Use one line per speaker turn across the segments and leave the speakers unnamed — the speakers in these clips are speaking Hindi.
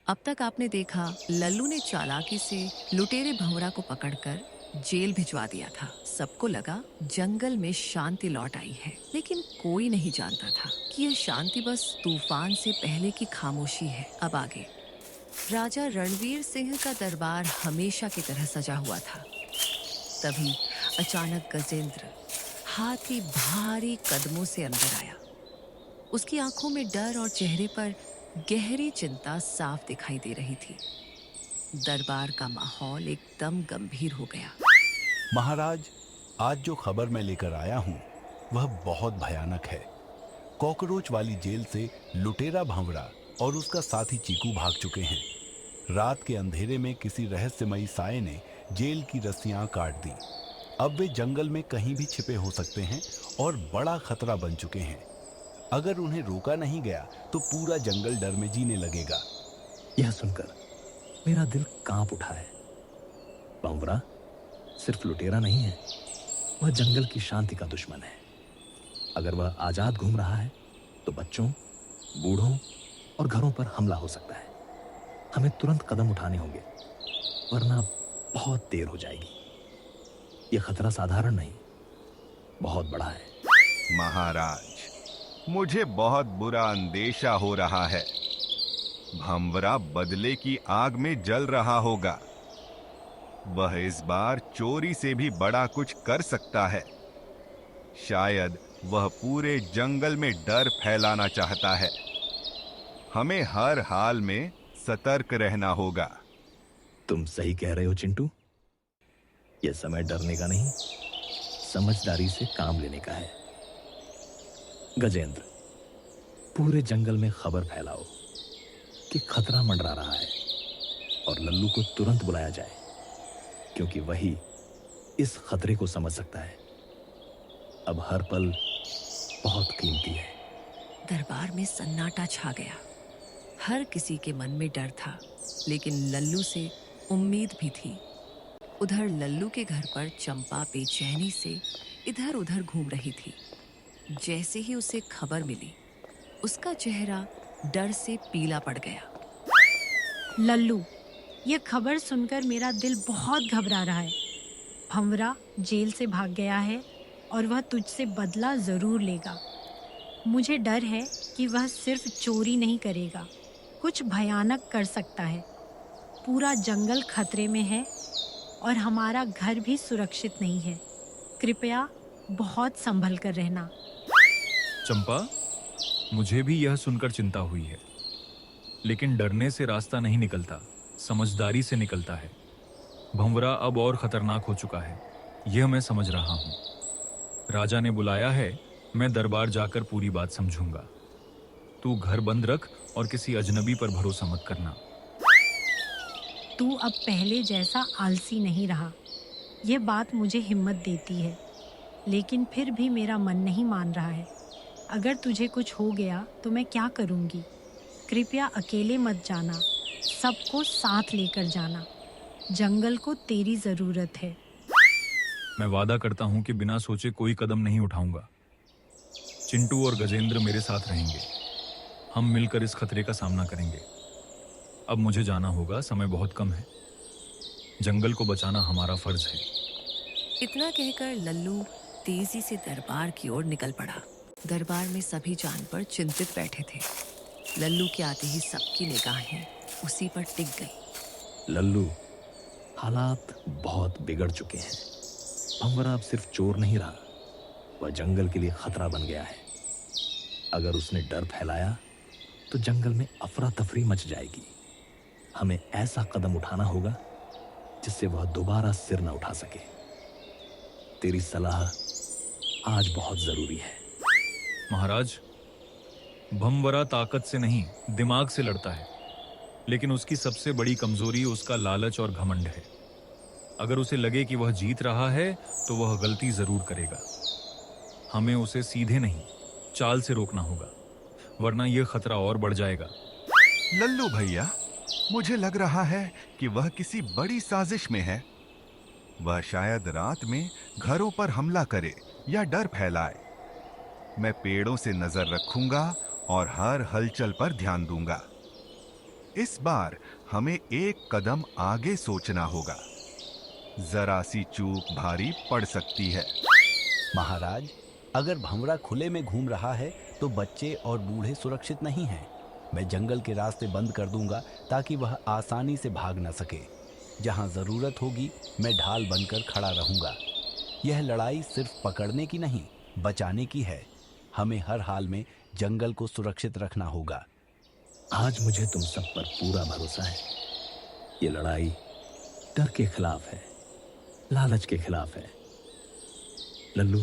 अब तक आपने देखा लल्लू ने चालाकी से लुटेरे भंवरा को पकड़कर जेल भिजवा दिया था। सबको लगा जंगल में शांति लौट आई है, लेकिन कोई नहीं जानता था कि यह शांति बस तूफान से पहले की खामोशी है। अब आगे राजा रणवीर सिंह का दरबार हमेशा की तरह सजा हुआ था। तभी अचानक गजेंद्र हाथी भारी कदमों से अंदर आया। उसकी आंखों में डर और चेहरे पर गहरी चिंता साफ दिखाई दे रही थी। दरबार का माहौल एकदम गंभीर हो गया।
महाराज, आज जो खबर मैं लेकर आया हूँ वह बहुत भयानक है। कॉकरोच वाली जेल से लुटेरा भंवरा और उसका साथी चीकू भाग चुके हैं। रात के अंधेरे में किसी रहस्यमयी साये ने जेल की रस्सियां काट दी। अब वे जंगल में कहीं भी छिपे हो सकते हैं और बड़ा खतरा बन चुके हैं। अगर उन्हें रोका नहीं गया तो पूरा जंगल डर में जीने लगेगा।
यह सुनकर मेरा दिल कांप उठा है। भंवरा सिर्फ लुटेरा नहीं है, वह जंगल की शांति का दुश्मन है। अगर वह आजाद घूम रहा है तो बच्चों, बूढ़ों और घरों पर हमला हो सकता है। हमें तुरंत कदम उठाने होंगे, वरना बहुत देर हो जाएगी। यह खतरा साधारण नहीं, बहुत बड़ा है।
महाराज, मुझे बहुत बुरा अंदेशा हो रहा है। भंवरा बदले की आग में जल रहा होगा। वह इस बार चोरी से भी बड़ा कुछ कर सकता है। शायद वह पूरे जंगल में डर फैलाना चाहता है। हमें हर हाल में सतर्क रहना होगा।
तुम सही कह रहे हो चिंटू। यह समय डरने का नहीं, समझदारी से काम लेने का है। गजेंद्र, पूरे जंगल में खबर फैलाओ कि खतरा मंडरा रहा है और लल्लू को तुरंत बुलाया जाए, क्योंकि वही इस खतरे को समझ सकता है। अब हर पल बहुत कीमती है।
दरबार में सन्नाटा छा गया। हर किसी के मन में डर था, लेकिन लल्लू से उम्मीद भी थी। उधर लल्लू के घर पर चंपा बेचैनी से इधर उधर घूम रही थी। जैसे ही उसे खबर मिली, उसका चेहरा डर से पीला पड़ गया।
लल्लू, ये खबर सुनकर मेरा दिल बहुत घबरा रहा है। भंवरा जेल से भाग गया है और वह तुझसे बदला जरूर लेगा। मुझे डर है कि वह सिर्फ चोरी नहीं करेगा, कुछ भयानक कर सकता है। पूरा जंगल खतरे में है और हमारा घर भी सुरक्षित नहीं है। कृपया बहुत संभल कर रहना।
चंपा, मुझे भी यह सुनकर चिंता हुई है, लेकिन डरने से रास्ता नहीं निकलता, समझदारी से निकलता है। भंवरा अब और खतरनाक हो चुका है, यह मैं समझ रहा हूँ। राजा ने बुलाया है, मैं दरबार जाकर पूरी बात समझूंगा। तू घर बंद रख और किसी अजनबी पर भरोसा मत करना।
तू अब पहले जैसा आलसी नहीं रहा, यह बात मुझे हिम्मत देती है। लेकिन फिर भी मेरा मन नहीं मान रहा है। अगर तुझे कुछ हो गया तो मैं क्या करूँगी? कृपया अकेले मत जाना, सबको साथ लेकर जाना। जंगल को तेरी ज़रूरत है।
मैं वादा करता हूँ कि बिना सोचे कोई कदम नहीं उठाऊंगा। चिंटू और गजेंद्र मेरे साथ रहेंगे। हम मिलकर इस खतरे का सामना करेंगे। अब मुझे जाना होगा, समय बहुत कम है। जंगल को बचाना हमारा फर्ज है।
इतना कहकर लल्लू तेजी से दरबार की ओर निकल पड़ा। दरबार में सभी जानवर चिंतित बैठे थे। लल्लू के आते ही सबकी निगाहें उसी पर टिक गई।
लल्लू, हालात बहुत बिगड़ चुके हैं। भंवरा अब सिर्फ चोर नहीं रहा, वह जंगल के लिए खतरा बन गया है। अगर उसने डर फैलाया तो जंगल में अफरा तफरी मच जाएगी। हमें ऐसा कदम उठाना होगा जिससे वह दोबारा सिर न उठा सके। तेरी सलाह आज बहुत जरूरी है।
महाराज, भंवरा ताकत से नहीं, दिमाग से लड़ता है, लेकिन उसकी सबसे बड़ी कमजोरी उसका लालच और घमंड है। अगर उसे लगे कि वह जीत रहा है तो वह गलती जरूर करेगा। हमें उसे सीधे नहीं, चाल से रोकना होगा, वरना यह खतरा और बढ़ जाएगा।
लल्लू भैया, मुझे लग रहा है कि वह किसी बड़ी साजिश में है। वह शायद रात में घरों पर हमला करे या डर फैलाए। मैं पेड़ों से नजर रखूंगा और हर हलचल पर ध्यान दूंगा। इस बार हमें एक कदम आगे सोचना होगा। जरा सी चूक भारी पड़ सकती है।
महाराज, अगर भंवरा खुले में घूम रहा है तो बच्चे और बूढ़े सुरक्षित नहीं हैं। मैं जंगल के रास्ते बंद कर दूंगा ताकि वह आसानी से भाग न सके। जहां जरूरत होगी मैं ढाल बनकर खड़ा रहूंगा। यह लड़ाई सिर्फ पकड़ने की नहीं, बचाने की है। हमें हर हाल में जंगल को सुरक्षित रखना होगा।
आज मुझे तुम सब पर पूरा भरोसा है। ये लड़ाई डर के खिलाफ है, लालच के खिलाफ है। लल्लू,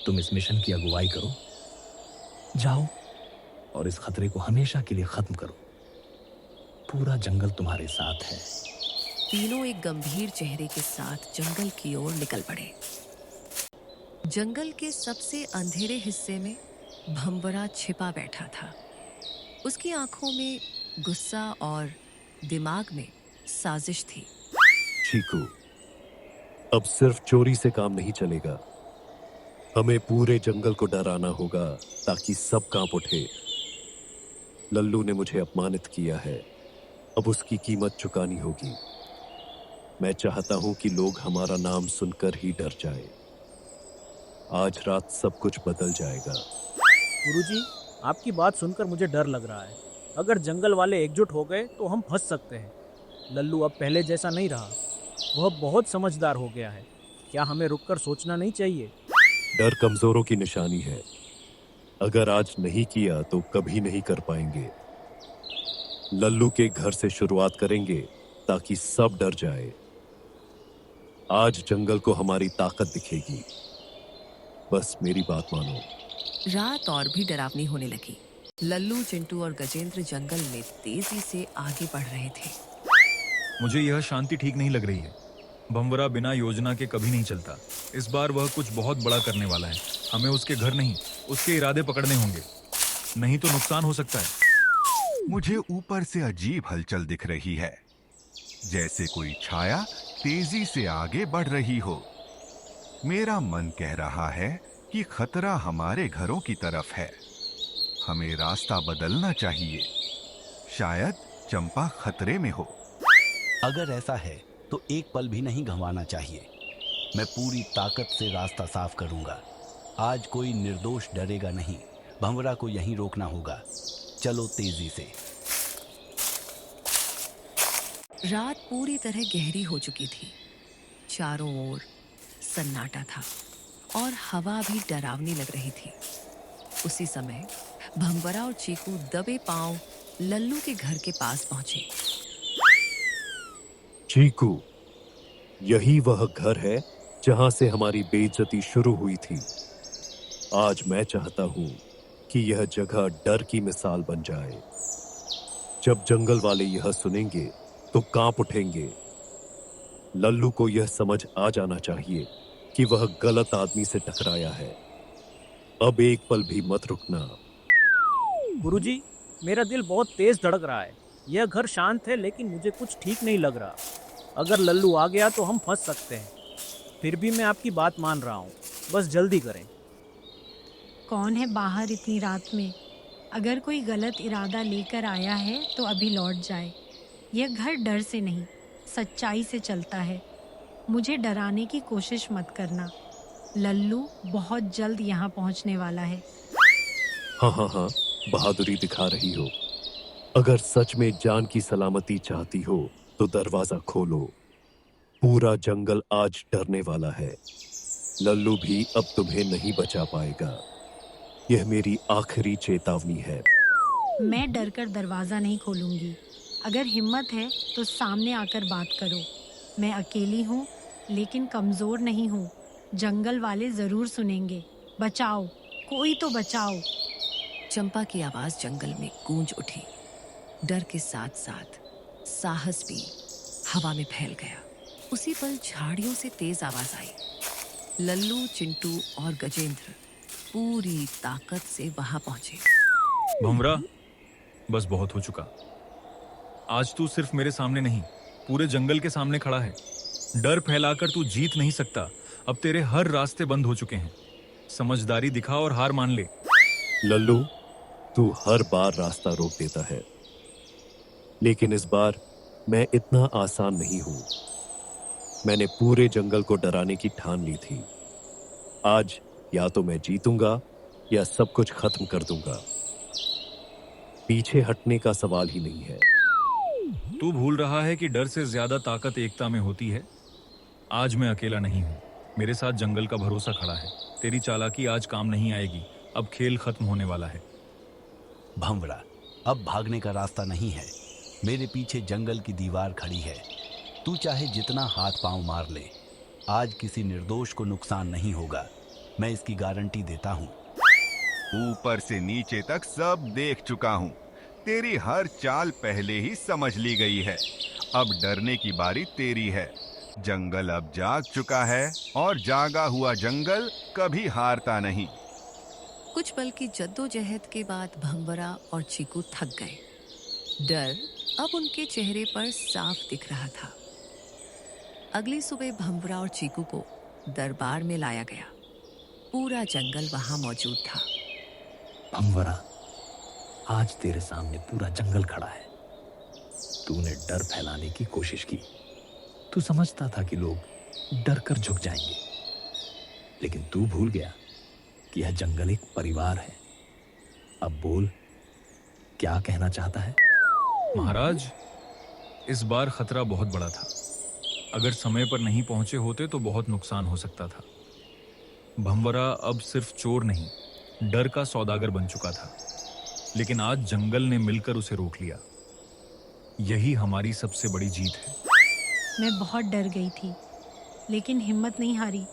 तुम इस मिशन की अगुवाई करो। जाओ और इस खतरे को हमेशा के लिए खत्म करो। पूरा जंगल तुम्हारे साथ है।
तीनों एक गंभीर चेहरे के साथ जंगल की ओर निकल पड़े। जंगल के सबसे अंधेरे हिस्से में भंवरा छिपा बैठा था। उसकी आंखों में गुस्सा और दिमाग में साजिश थी।
चीकू, अब सिर्फ चोरी से काम नहीं चलेगा। हमें पूरे जंगल को डराना होगा ताकि सब कांप उठे। लल्लू ने मुझे अपमानित किया है, अब उसकी कीमत चुकानी होगी। मैं चाहता हूं कि लोग हमारा नाम सुनकर ही डर जाए। आज रात सब कुछ बदल जाएगा।
गुरुजी, आपकी बात सुनकर मुझे डर लग रहा है। अगर जंगल वाले एकजुट हो गए तो हम फंस सकते हैं। लल्लू अब पहले जैसा नहीं रहा, वह बहुत समझदार हो गया है। क्या हमें रुककर सोचना नहीं चाहिए?
डर कमजोरों की निशानी है। अगर आज नहीं किया तो कभी नहीं कर पाएंगे। लल्लू के घर से शुरुआत करेंगे ताकि सब डर जाए। आज जंगल को हमारी ताकत दिखेगी। बस मेरी बात मानो।
रात और भी डरावनी होने लगी। लल्लू, चिंटू और गजेंद्र जंगल में तेजी से आगे बढ़ रहे थे।
मुझे यह शांति ठीक नहीं लग रही है। भंवरा बिना योजना के कभी नहीं चलता। इस बार वह कुछ बहुत बड़ा करने वाला है। हमें उसके घर नहीं, उसके इरादे पकड़ने होंगे, नहीं तो नुकसान हो सकता है।
मुझे ऊपर से अजीब हलचल दिख रही है, जैसे कोई छाया तेजी से आगे बढ़ रही हो। मेरा मन कह रहा है कि खतरा हमारे घरों की तरफ है। हमें रास्ता बदलना चाहिए। शायद चंपा खतरे में हो।
अगर ऐसा है तो एक पल भी नहीं गंवाना चाहिए। मैं पूरी ताकत से रास्ता साफ करूंगा। आज कोई निर्दोष डरेगा नहीं। भंवरा को यहीं रोकना होगा। चलो तेजी से।
रात पूरी तरह गहरी हो चुकी थी। चारों ओर सन्नाटा था और हवा भी डरावनी लग रही थी। उसी समय भंवरा और चीकू दबे पांव लल्लू के घर के पास पहुंचे।
चीकू, यही वह घर है जहां से हमारी बेइज्जती शुरू हुई थी। आज मैं चाहता हूं कि यह जगह डर की मिसाल बन जाए। जब जंगल वाले यह सुनेंगे तो कांप उठेंगे। लल्लू को यह समझ आ जाना चाहिए कि वह गलत आदमी से टकराया है। अब एक पल भी मत रुकना।
गुरुजी, मेरा दिल बहुत तेज धड़क रहा है। यह घर शांत है लेकिन मुझे कुछ ठीक नहीं लग रहा। अगर लल्लू आ गया तो हम फंस सकते हैं। फिर भी मैं आपकी बात मान रहा हूँ, बस जल्दी करें।
कौन है बाहर इतनी रात में? अगर कोई गलत इरादा लेकर आया है तो अभी लौट जाए। यह घर डर से नहीं, सच्चाई से चलता है। मुझे डराने की कोशिश मत करना। लल्लू बहुत जल्द यहाँ पहुँचने वाला है।
हाँ हाँ हाँ, बहादुरी दिखा रही हो। अगर सच में जान की सलामती चाहती हो तो दरवाजा खोलो। पूरा जंगल आज डरने वाला है। लल्लू भी अब तुम्हें नहीं बचा पाएगा। यह मेरी आखिरी चेतावनी है।
मैं डरकर दरवाज़ा नहीं खोलूंगी। अगर हिम्मत है तो सामने आकर बात करो। मैं अकेली हूँ लेकिन कमज़ोर नहीं हूँ। जंगल वाले ज़रूर सुनेंगे। बचाओ, कोई तो बचाओ।
चंपा की आवाज जंगल में गूंज उठी। डर के साथ साथ साहस भी हवा में फैल गया। उसी पल झाड़ियों से तेज आवाज आई। लल्लू, चिंटू और गजेंद्र पूरी ताकत से वहां पहुंचे।
भंवरा, बस बहुत हो चुका। आज तू सिर्फ मेरे सामने नहीं, पूरे जंगल के सामने खड़ा है। डर फैलाकर तू जीत नहीं सकता। अब तेरे हर रास्ते बंद हो चुके हैं। समझदारी दिखा और हार मान ले।
लल्लू, तू हर बार रास्ता रोक देता है। लेकिन इस बार मैं इतना आसान नहीं हूं। मैंने पूरे जंगल को डराने की ठान ली थी। आज या तो मैं जीतूंगा या सब कुछ खत्म कर दूंगा। पीछे हटने का सवाल ही नहीं है।
तू भूल रहा है कि डर से ज्यादा ताकत एकता में होती है। आज मैं अकेला नहीं हूँ, मेरे साथ जंगल का भरोसा खड़ा है। तेरी चालाकी आज काम नहीं आएगी, अब खेल खत्म होने वाला है।
भंवरा, अब भागने का रास्ता नहीं है। मेरे पीछे जंगल की दीवार खड़ी है। तू चाहे जितना हाथ पांव मार ले, आज किसी निर्दोष को नुकसान नहीं होगा। मैं इसकी गारंटी देता हूँ।
ऊपर से नीचे तक सब देख चुका हूँ। तेरी हर चाल पहले ही समझ ली गई है। अब डरने की बारी तेरी है। जंगल अब जाग चुका है और जागा हुआ जंगल कभी हारता नहीं।
कुछ पल की जद्दोजहद के बाद भंवरा और चीकू थक गए। डर अब उनके चेहरे पर साफ दिख रहा था। अगली सुबह भंवरा और चीकू को दरबार में लाया गया। पूरा जंगल वहां मौजूद था।
भंवरा, आज तेरे सामने पूरा जंगल खड़ा है। तूने डर फैलाने की कोशिश की। तू समझता था कि लोग डर कर झुक जाएंगे, लेकिन तू भूल गया कि यह जंगल एक परिवार है। अब बोल, क्या कहना चाहता है?
महाराज, इस बार खतरा बहुत बड़ा था। अगर समय पर नहीं पहुंचे होते तो बहुत नुकसान हो सकता था। भंवरा अब सिर्फ चोर नहीं, डर का सौदागर बन चुका था। लेकिन आज जंगल ने मिलकर उसे रोक लिया। यही हमारी सबसे बड़ी जीत है।
मैं बहुत डर गई थी, लेकिन हिम्मत नहीं हारी।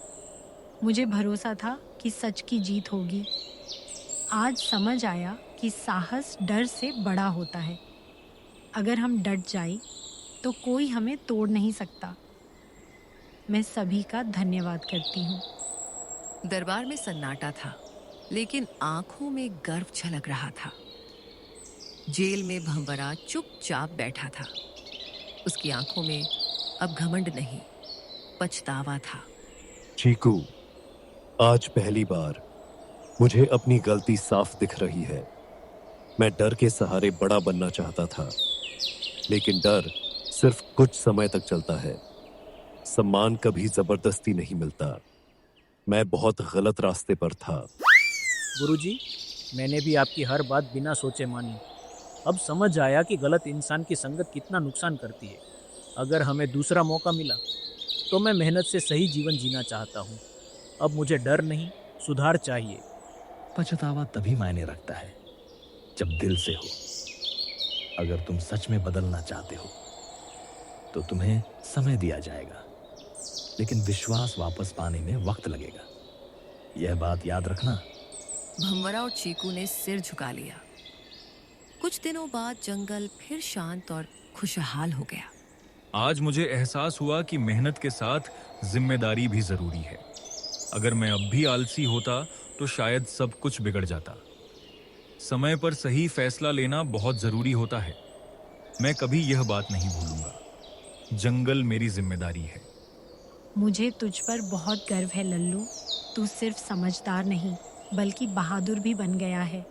मुझे भरोसा था कि सच की जीत होगी। आज समझ आया कि साहस डर से बड़ा होता है। अगर हम डट जाए तो कोई हमें तोड़ नहीं सकता। मैं सभी का धन्यवाद करती हूँ।
दरबार में सन्नाटा था, लेकिन आंखों में गर्व झलक रहा था। जेल में भंवरा चुपचाप बैठा था। उसकी आंखों में अब घमंड नहीं, पछतावा था।
चीकू, आज पहली बार मुझे अपनी गलती साफ दिख रही है। मैं डर के सहारे बड़ा बनना चाहता था, लेकिन डर सिर्फ कुछ समय तक चलता है। सम्मान कभी जबरदस्ती नहीं मिलता। मैं बहुत गलत रास्ते पर था।
गुरुजी, मैंने भी आपकी हर बात बिना सोचे मानी। अब समझ आया कि गलत इंसान की संगत कितना नुकसान करती है। अगर हमें दूसरा मौका मिला तो मैं मेहनत से सही जीवन जीना चाहता हूँ। अब मुझे डर नहीं, सुधार चाहिए।
पछतावा तभी मायने रखता है जब दिल से हो। अगर तुम सच में बदलना चाहते हो तो तुम्हें समय दिया जाएगा, लेकिन विश्वास वापस पाने में वक्त लगेगा। यह बात याद रखना।
भंवरा और चीकू ने सिर झुका लिया। कुछ दिनों बाद जंगल फिर शांत और खुशहाल हो गया।
आज मुझे एहसास हुआ कि मेहनत के साथ जिम्मेदारी भी जरूरी है। अगर मैं अब भी आलसी होता तो शायद सब कुछ बिगड़ जाता। समय पर सही फैसला लेना बहुत जरूरी होता है। मैं कभी यह बात नहीं भूलूंगा। जंगल मेरी जिम्मेदारी है।
मुझे तुझ पर बहुत गर्व है लल्लू। तू सिर्फ समझदार नहीं, बल्कि बहादुर भी बन गया है।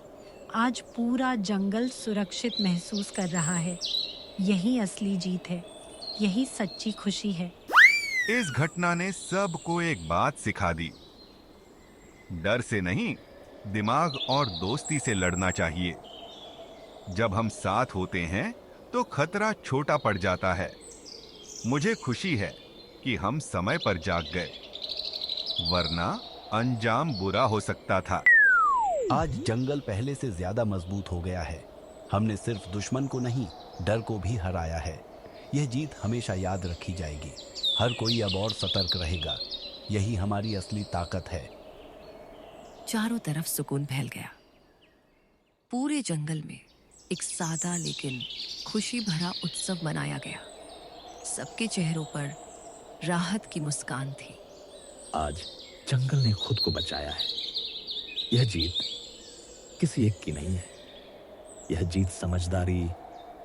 आज पूरा जंगल सुरक्षित महसूस कर रहा है। यही असली जीत है, यही सच्ची खुशी है।
इस घटना ने सबको एक बात सिखा दी। डर से नहीं, दिमाग और दोस्ती से लड़ना चाहिए। जब हम साथ होते हैं तो खतरा छोटा पड़ जाता है। मुझे खुशी है कि हम समय पर जाग गए, वरना अंजाम बुरा हो सकता था।
आज जंगल पहले से ज्यादा मजबूत हो गया है। हमने सिर्फ दुश्मन को नहीं, डर को भी हराया है। यह जीत हमेशा याद रखी जाएगी। हर कोई अब और सतर्क रहेगा। यही हमारी असली ताकत है।
चारों तरफ सुकून फैल गया। पूरे जंगल में एक सादा लेकिन खुशी भरा उत्सव मनाया गया। सबके चेहरों पर राहत की मुस्कान थी।
आज जंगल ने खुद को बचाया है। यह जीत किसी एक की नहीं है। यह जीत समझदारी,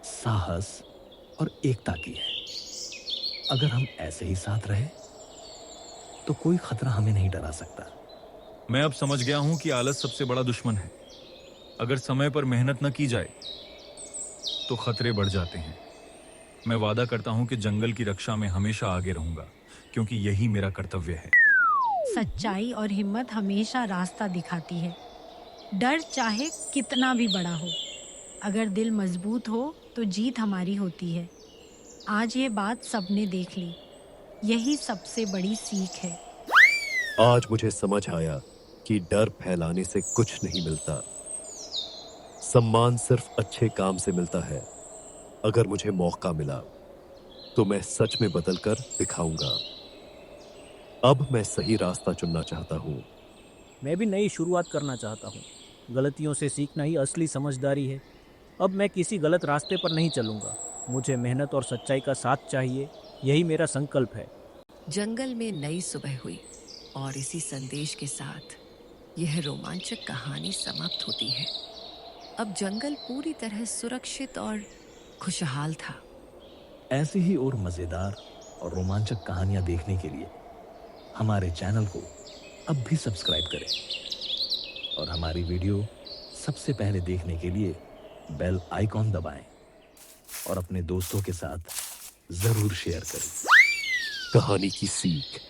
साहस और एकता की है। अगर हम ऐसे ही साथ रहे तो कोई खतरा हमें नहीं डरा सकता।
मैं अब समझ गया हूं कि आलस सबसे बड़ा दुश्मन है। अगर समय पर मेहनत न की जाए तो खतरे बढ़ जाते हैं। मैं वादा करता हूं कि जंगल की रक्षा में हमेशा आगे रहूंगा, क्योंकि यही मेरा कर्तव्य है।
सच्चाई और हिम्मत हमेशा रास्ता दिखाती है। डर चाहे कितना भी बड़ा हो, अगर दिल मजबूत हो तो जीत हमारी होती है। आज ये बात सबने देख ली, यही सबसे बड़ी सीख है।
आज मुझे समझ आया कि डर फैलाने से कुछ नहीं मिलता। सम्मान सिर्फ अच्छे काम से मिलता है। अगर मुझे मौका मिला तो मैं सच में बदल कर दिखाऊंगा। अब मैं सही रास्ता चुनना चाहता हूँ।
मैं भी नई शुरुआत करना चाहता हूँ। गलतियों से सीखना ही असली समझदारी है। अब मैं किसी गलत रास्ते पर नहीं चलूंगा। मुझे मेहनत और सच्चाई का साथ चाहिए, यही मेरा संकल्प है।
जंगल में नई सुबह हुई और इसी संदेश के साथ यह रोमांचक कहानी समाप्त होती है। अब जंगल पूरी तरह सुरक्षित और खुशहाल था।
ऐसी ही और मजेदार और रोमांचक कहानियां देखने के लिए हमारे चैनल को अब भी सब्सक्राइब करें और हमारी वीडियो सबसे पहले देखने के लिए बेल आइकॉन दबाएं और अपने दोस्तों के साथ जरूर शेयर करें।
कहानी की सीख: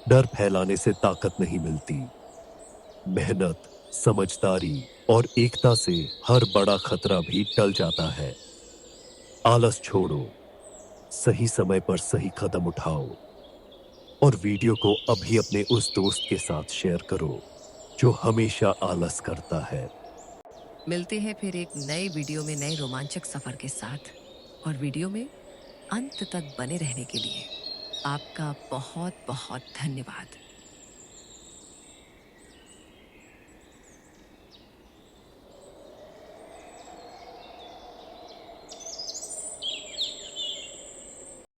डर फैलाने से ताकत नहीं मिलती। मेहनत, समझदारी और एकता से हर बड़ा खतरा भी टल जाता है। आलस छोड़ो, सही समय पर सही कदम उठाओ और वीडियो को अभी अपने उस दोस्त के साथ शेयर करो जो हमेशा आलस करता है।
मिलते हैं फिर एक नए वीडियो में नए रोमांचक सफर के साथ। और वीडियो में अंत तक बने रहने के लिए आपका बहुत बहुत धन्यवाद।